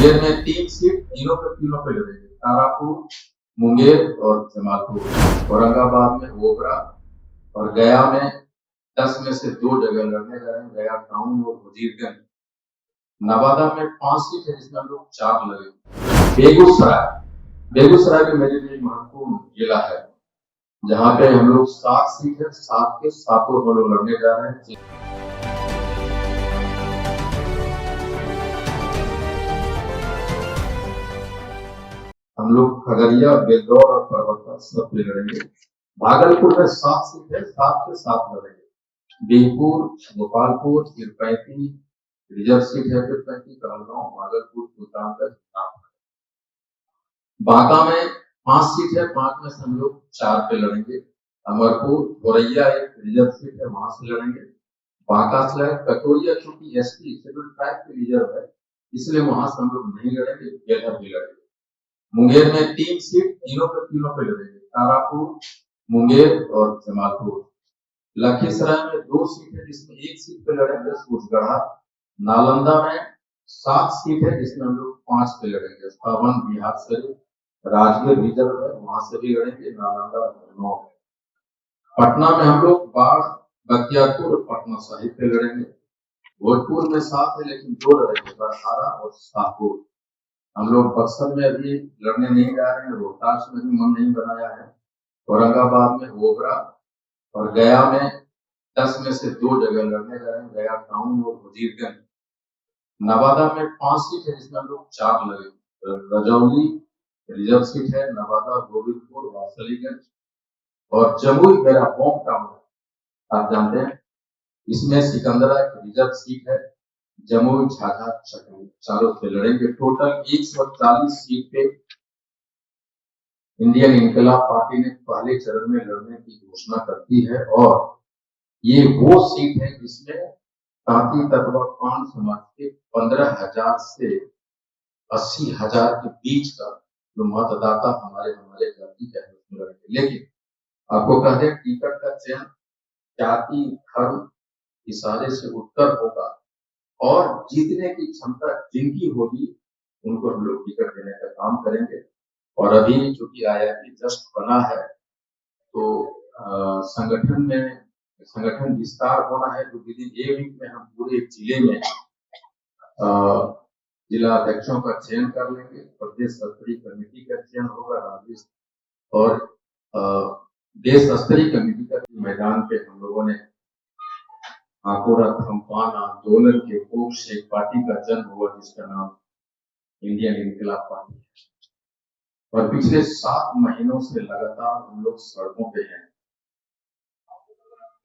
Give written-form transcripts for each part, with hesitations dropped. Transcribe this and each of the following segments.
मुंगेर में 3 सीट तीनों पे लड़ेंगे। तारापुर, मुंगेर और जमालपुर। औरंगाबाद में ओबरा और गया में 10 में से 2 जगह लड़ने जा रहे हैं, गया टाउन और वजीरगंज। नवादा में 5 सीट है जिसमें हम लोग 4 लड़ेंगे। बेगूसराय भी मेरे लिए महत्वपूर्ण जिला है, जहाँ पे हम लोग 7 सीट है, 7 के 7 हम लोग लड़ने जा रहे हैं। हम लोग खगड़िया, बेलदौर और परबत्ता सब पे लड़ेंगे। भागलपुर में 7 सीट है, 7 के 7 लड़ेंगे। बिहपुर, गोपालपुर, तिरपैती रिजर्व सीट है, तिरपैती, कहलगांव, भागलपुर, सुल्तानगंज, बांका में 5 सीट है, 5 में से हम लोग 4 पे लड़ेंगे। अमरपुर, गोरैया एक रिजर्व सीट है, वहां से लड़ेंगे। बांका से कटोरिया चूंकि एसटी शेड्यूल ट्राइब के रिजर्व है, इसलिए वहां से हम लोग नहीं लड़ेंगे, बेलहर भी लड़ेंगे। मुंगेर में 3 सीट तीनों पे लड़ेंगे। तारापुर, मुंगेर और जमालपुर। लखीसराय में 2 सीट है जिसमें 1 सीट पे लड़ेंगे, सूरजगढ़ा। नालंदा में 7 सीट है जिसमें हम लोग 5 पे लड़ेंगे। स्थावन, बिहार शरीफ, राजगीर रिजर्व है, वहां से भी लड़ेंगे। नालंदा 9। पटना में हम लोग बाढ़, बख्तियारपुर और पटना साहिब पे लड़ेंगे। भोजपुर में 7 है लेकिन 2 लड़ेंगे, बरहारा और शाहपुर। हम लोग बक्सर में अभी लड़ने नहीं जा रहे हैं, रोहतास में भी मन नहीं बनाया है। औरंगाबाद में ओबरा और गया में 10 में से 2 जगह लड़ने जा रहे हैं, गया टाउन और वजीरगंज। नवादा में 5 सीट है जिसमें हम लोग 4 लड़ेंगे। रजौली रिजर्व सीट है, नवादा, गोविंदपुर, वासलीगंज और जमुई मेरा होम टाउन है, आप जानते हैं। इसमें सिकंदरा एक रिजर्व सीट है, जमुई, झाझा, चकरी चारों से लड़ेंगे। टोटल 140 सीट पे इंडियन इनकलाब पार्टी ने पहले चरण में लड़ने की घोषणा करती है और ये वो सीट है जिसमें तांती तत्वा पान समाज के 15,000 से 80,000 के बीच का जो मतदाता हमारे जाति का है उसमें लड़ेंगे। लेकिन आपको कह दें, टिकट का चयन जाति, धर्म इशारे से उत्तर होगा और जीतने की क्षमता जिनकी होगी उनको हम लोग टिकट देने का काम करेंगे। और अभी चूंकि आईआईटी जस्ट बना है तो संगठन विस्तार होना है, तो विदिन ए वीक में हम पूरे जिले में जिला अध्यक्षों का चयन कर लेंगे। प्रदेश स्तरीय कमेटी का चयन होगा, राज्य और देश स्तरीय कमेटी का मैदान पे हम लोगों ने आकोरा थम्पान आंदोलन के कोख से एक पार्टी का जन्म हुआ जिसका नाम इंडियन इनकलाब पार्टी है। और पिछले 7 महीनों से लगातार हम लोग सड़कों पे हैं।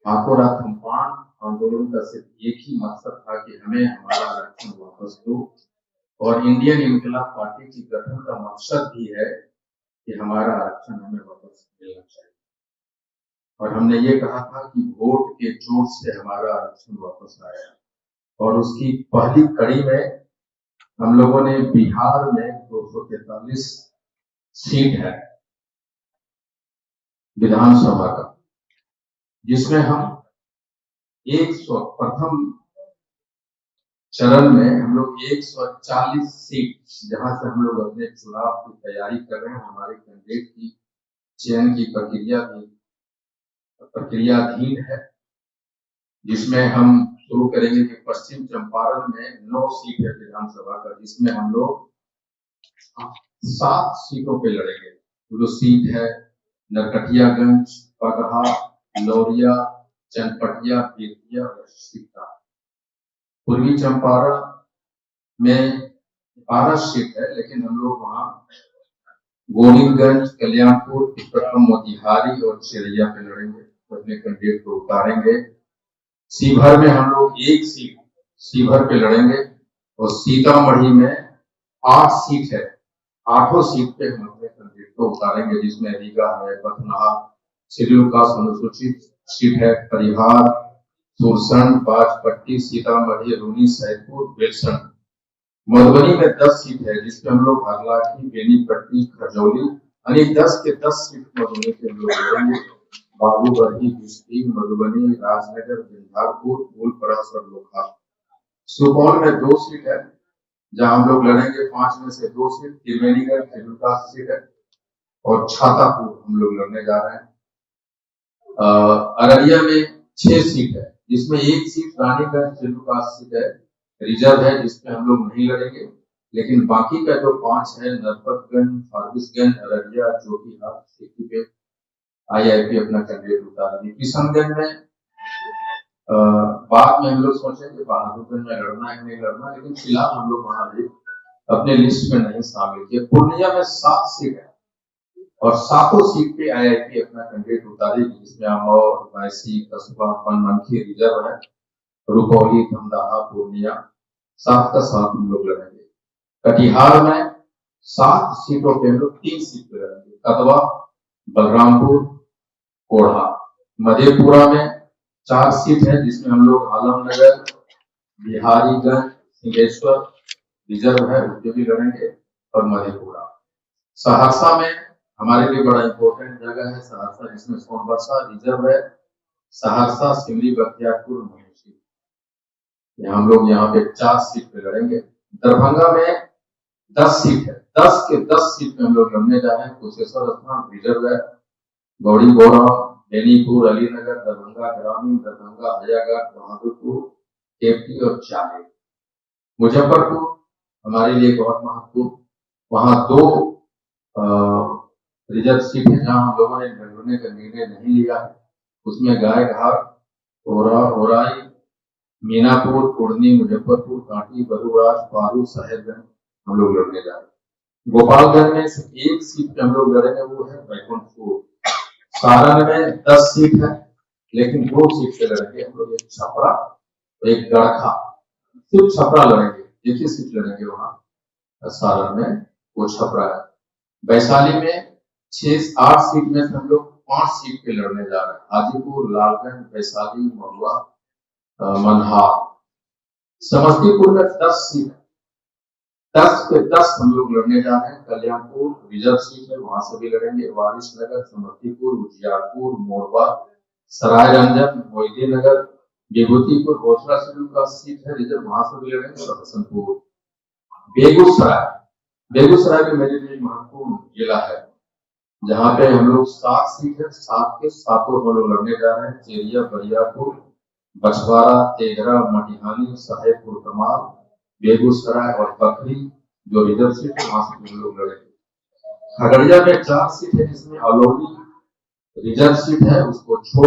आकोरा थम्पान आंदोलन का सिर्फ एक ही मकसद था कि हमें हमारा आरक्षण वापस दो, और इंडियन इनकलाब पार्टी की गठन का मकसद भी है कि हमारा आरक्षण हमें वापस मिलना चाहिए। और हमने ये कहा था कि वोट के जोर से हमारा आरक्षण वापस आया, और उसकी पहली कड़ी में हम लोगों ने बिहार में 243 सीट है विधानसभा का, जिसमें हम प्रथम चरण में हम लोग 140 सीट, जहां से हम लोग अपने चुनाव की तैयारी कर रहे हैं। हमारे कैंडिडेट की चयन की प्रक्रियाधीन है, जिसमें हम शुरू करेंगे कि पश्चिम चंपारण में 9 सीट है विधानसभा का, जिसमें हम लोग 7 सीटों पे लड़ेंगे। जो सीट है नरकटियागंज, पगहा, लौरिया, चनपटिया, बेतिया और सिकटा। पूर्वी चंपारण में 12 सीट है, लेकिन हम लोग वहां गोविंदगंज, कल्याणपुर, मोतिहारी और चिरैया पे लड़ेंगे, अपने कैंडिडेट को उतारेंगे। सीभर में हम लोग 1 सीट सीभर पे लड़ेंगे, और सीतामढ़ी में 8 सीट है, 8 सीट पे हम अपने कैंडिडेट को उतारेंगे, जिसमें रीगा है, बथनाहा शेड्यूल कास्ट अनुसूचित सीट है, परिहार, सुरसंड, बाजपट्टी, सीतामढ़ी, रूनी, सैदपुर, बेलसंड। मधुबनी में 10 सीट है, जिसमें हम लोग हरलाखी, बेनीपट्टी, खरजौली यानी 10 के 10 सीट मधुबनी के हम लोग लड़ेंगे। बाबूबरही, बिस्ती, मधुबनी, राजनगर, झंझारपुर, फूलपरास और लोखा। सुपौल में 2 सीट है, जहां हम लोग लड़ेंगे 5 में से 2 सीट, त्रिवेणीगढ़ शेड्यूल कास्ट सीट है, और छातापुर हम लोग लड़ने जा रहे हैं। अररिया में 6 सीट है, जिसमें 1 seat Raniganj schedule caste seat है, रिजर्व है, जिसमें हम लोग नहीं लड़ेंगे। लेकिन बाकी का जो 5 है, नरपतगंज, फारबिसगंज, अररिया, जोकीहाट, सिटी पे IIP अपना कैंडिडेट उतारेंगे। किशनगंज में बाद में हम लोग सोचेंगे बहादुरगंज में लड़ना है नहीं लड़ना, लेकिन फिलहाल हम लोग वहां भी अपने लिस्ट में नहीं शामिल किए। पूर्णिया में 7 सीट है और 7 सीट पे IIP अपना कैंडिडेट उतारेगी, जिसमें अमौर, वैसी, कस्बा, बनमनखी रिजर्व है, रुपौली, धमदाहा, पूर्णिया 7 का 7 हम लोग लड़ेंगे। कटिहार में 7 सीटों पे हम लोग 3 सीट पे लड़ेंगे, कदवा, बलरामपुर, कोढ़ा। मधेपुरा में 4 सीट है, जिसमें हम लोग आलमनगर, बिहारीगंज, सिंहेश्वर रिजर्व है, उसके भी लड़ेंगे, और मधेपुरा। सहरसा में हमारे लिए बड़ा इंपॉर्टेंट जगह है सहरसा, जिसमें सोनबरसा रिजर्व है, सहरसा, सिमरी, बख्तियारपुर, महेशी। हम लोग यहाँ पे 4 सीट पे लड़ेंगे। दरभंगा में 10 सीट है, 10 के 10 सीट में हम लोग लड़ने जा रहे हैं। कुशेश्वर स्थान रिजर्व है, गौड़ी बोरा, बेनीपुर, अलीनगर, दरभंगा ग्रामीण, दरभंगा हयागढ़, बहादुरपुर, केपटी और चाहे। मुजफ्फरपुर हमारे लिए बहुत महत्वपूर्ण, वहां 2 रिजर्व सीट है, जहां हम लोगों ने लड़ने का निर्णय नहीं लिया है। उसमें गायघाट, ओराई, मीनापुर, कुर्नी, मुजफ्फरपुर, कांटी, बलूराज, पारू, साहेबगंज हम लोग लड़ने जा रहे हैं। गोपालगंज में सिर्फ 1 सीट पे हम लोग लड़ेंगे, वो है बैकुंठपुर। सारण में 10 सीट है, लेकिन 2 सीट पे लड़ेंगे हम लोग, एक छपरा, एक गड़खा। सिर्फ छपरा लड़ेंगे, 1 ही सीट लड़ेंगे वहां सारण में, वो छपरा है। वैशाली में 6-8 सीट में से हम लोग 5 सीट पे लड़ने जा रहे हैं, हाजीपुर, लालगंज, वैशाली, महुआ, मनहार। समस्तीपुर में 10 सीट है, 10 पे 10 हम लोग लड़ने जा रहे हैं। कल्याणपुर रिजर्व सीट है, वहां से भी लड़ेंगे। वारिसनगर, समस्तीपुर, उजियारपुर, मोरबा, सरायरंजन, मोहिदीनगर, विभूतिपुर, घोषणा शेड्यूल का सीट है रिजर्व, वहां से भी लड़ेंगे। और हसनपुर। बेगूसराय भी मेरे लिए महत्वपूर्ण जिला है, जहां पे हम लोग 7 सीट है, 7 के 7 हम लोग लड़ने जा रहे हैं। चेरिया, बरियापुर, बछवाड़ा, तेघरा, मटिहानी, साहेबपुर कमाल, बेगूसराय और बकरी जो रिजर्व सीट है, वहां से हम लोग लड़ेंगे। खगड़िया में 4 सीट है, जिसमें अलौली रिजर्व सीट है, उसको छोड़